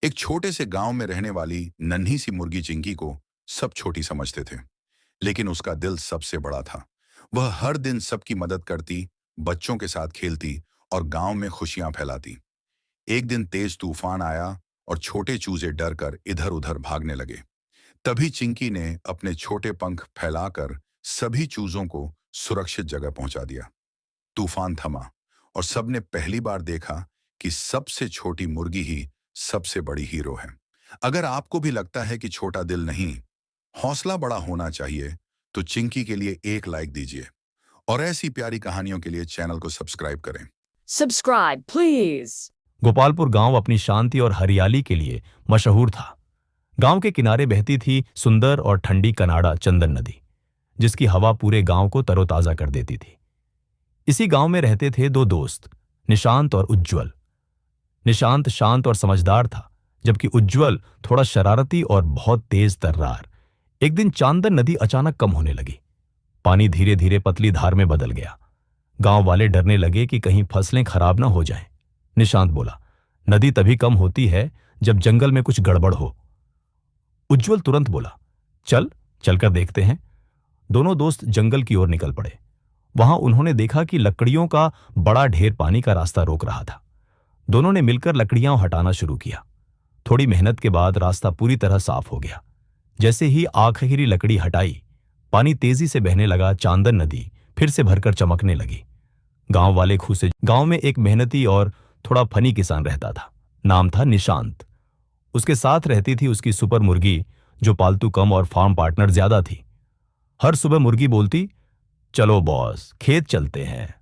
एक छोटे से गांव में रहने वाली नन्ही सी मुर्गी चिंकी को सब छोटी समझते थे, लेकिन उसका दिल सबसे बड़ा था। वह हर दिन सबकी मदद करती, बच्चों के साथ खेलती और गांव में खुशियां फैलाती। एक दिन तेज तूफान आया और छोटे चूजे डर कर इधर उधर भागने लगे। तभी चिंकी ने अपने छोटे पंख फैलाकर सभी चूजों को सुरक्षित जगह पहुंचा दिया। तूफान थमा और सबने पहली बार देखा कि सबसे छोटी मुर्गी ही सबसे बड़ी हीरो है। अगर आपको भी लगता है कि छोटा दिल नहीं, हौसला बड़ा होना चाहिए, तो चिंकी के लिए एक लाइक दीजिए और ऐसी प्यारी कहानियों के लिए चैनल को सब्सक्राइब करें। Subscribe, please. गोपालपुर गांव अपनी शांति और हरियाली के लिए मशहूर था। गांव के किनारे बहती थी सुंदर और ठंडी कनाडा चंदन नदी, जिसकी हवा पूरे गांव को तरोताजा कर देती थी। इसी गांव में रहते थे दो दोस्त, निशांत और उज्ज्वल। निशांत शांत और समझदार था, जबकि उज्ज्वल थोड़ा शरारती और बहुत तेज तर्रार। एक दिन चांदन नदी अचानक कम होने लगी। पानी धीरे धीरे पतली धार में बदल गया। गांव वाले डरने लगे कि कहीं फसलें खराब ना हो जाएं। निशांत बोला, नदी तभी कम होती है जब जंगल में कुछ गड़बड़ हो। उज्ज्वल तुरंत बोला, चलकर देखते हैं। दोनों दोस्त जंगल की ओर निकल पड़े। वहां उन्होंने देखा कि लकड़ियों का बड़ा ढेर पानी का रास्ता रोक रहा था। दोनों ने मिलकर लकड़ियां हटाना शुरू किया। थोड़ी मेहनत के बाद रास्ता पूरी तरह साफ हो गया। जैसे ही आखिरी लकड़ी हटाई, पानी तेजी से बहने लगा। चांदन नदी फिर से भरकर चमकने लगी। गांव वाले खुश। गांव में एक मेहनती और थोड़ा फनी किसान रहता था। नाम था निशांत। उसके साथ रहती थी उसकी सुपर मुर्गी, जो पालतू कम और फार्म पार्टनर ज्यादा थी। हर सुबह मुर्गी बोलती, चलो बॉस, खेत चलते हैं,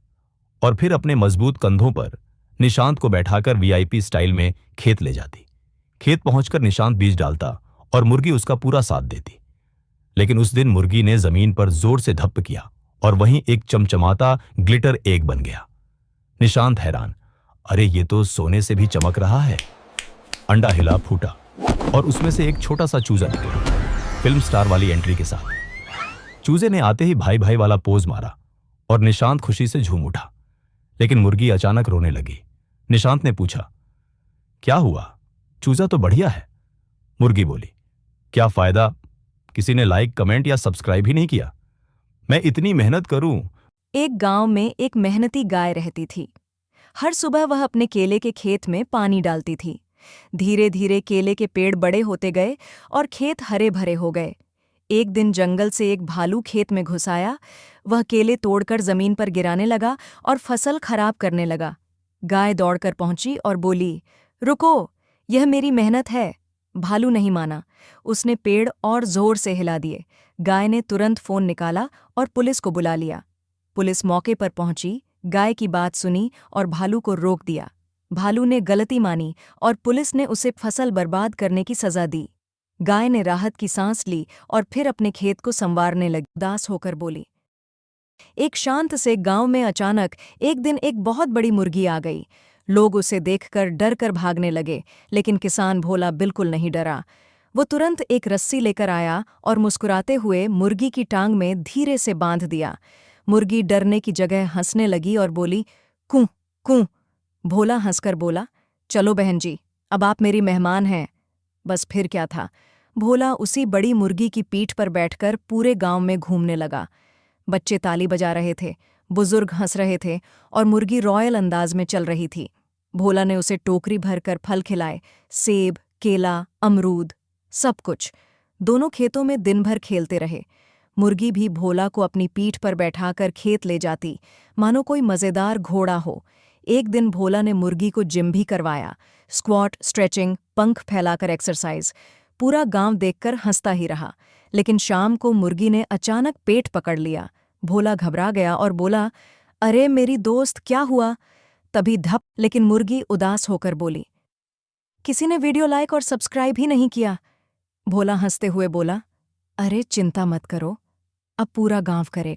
और फिर अपने मजबूत कंधों पर निशांत को बैठाकर वीआईपी स्टाइल में खेत ले जाती। खेत पहुंचकर निशांत बीज डालता और मुर्गी उसका पूरा साथ देती। लेकिन उस दिन मुर्गी ने जमीन पर जोर से धप्प किया और वहीं एक चमचमाता ग्लिटर एग बन गया। निशांत हैरान, अरे ये तो सोने से भी चमक रहा है। अंडा हिला, फूटा और उसमें से एक छोटा सा चूजा निकला, फिल्म स्टार वाली एंट्री के साथ। चूजे ने आते ही भाई भाई वाला पोज मारा और निशांत खुशी से झूम उठा। लेकिन मुर्गी अचानक रोने लगी। निशांत ने पूछा, क्या हुआ? चूजा तो बढ़िया है। मुर्गी बोली, क्या फायदा, किसी ने लाइक, कमेंट या सब्सक्राइब ही नहीं किया। मैं इतनी मेहनत करूं। एक गांव में एक मेहनती गाय रहती थी। हर सुबह वह अपने केले के खेत में पानी डालती थी। धीरे धीरे केले के पेड़ बड़े होते गए और खेत हरे भरे हो गए। एक दिन जंगल से एक भालू खेत में घुस आया। वह केले तोड़कर जमीन पर गिराने लगा और फसल खराब करने लगा। गाय दौड़कर पहुंची और बोली, रुको, यह मेरी मेहनत है। भालू नहीं माना। उसने पेड़ और जोर से हिला दिए। गाय ने तुरंत फोन निकाला और पुलिस को बुला लिया। पुलिस मौके पर पहुंची, गाय की बात सुनी और भालू को रोक दिया। भालू ने गलती मानी और पुलिस ने उसे फसल बर्बाद करने की सजा दी। गाय ने राहत की सांस ली और फिर अपने खेत को संवारने लगी। उदास होकर बोली। एक शांत से गांव में अचानक एक दिन एक बहुत बड़ी मुर्गी आ गई। लोग उसे देखकर डर कर भागने लगे, लेकिन किसान भोला बिल्कुल नहीं डरा। वो तुरंत एक रस्सी लेकर आया और मुस्कुराते हुए मुर्गी की टांग में धीरे से बांध दिया। मुर्गी डरने की जगह हंसने लगी और बोली, कूं कूं। भोला हंसकर बोला, चलो बहन जी, अब आप मेरी मेहमान हैं। बस फिर क्या था, भोला उसी बड़ी मुर्गी की पीठ पर बैठकर पूरे गांव में घूमने लगा। बच्चे ताली बजा रहे थे, बुजुर्ग हंस रहे थे और मुर्गी रॉयल अंदाज में चल रही थी। भोला ने उसे टोकरी भरकर फल खिलाए, सेब, केला, अमरूद, सब कुछ। दोनों खेतों में दिन भर खेलते रहे। मुर्गी भी भोला को अपनी पीठ पर बैठाकर खेत ले जाती, मानो कोई मजेदार घोड़ा हो। एक दिन भोला ने मुर्गी को जिम भी करवाया, स्क्वाट, स्ट्रेचिंग, पंख फैलाकर एक्सरसाइज। पूरा गांव देखकर हंसता ही रहा। लेकिन शाम को मुर्गी ने अचानक पेट पकड़ लिया। भोला घबरा गया और बोला, अरे मेरी दोस्त, क्या हुआ? तभी धप। लेकिन मुर्गी उदास होकर बोली, किसी ने वीडियो लाइक और सब्सक्राइब ही नहीं किया। भोला हंसते हुए बोला, अरे चिंता मत करो, अब पूरा गांव करेगा।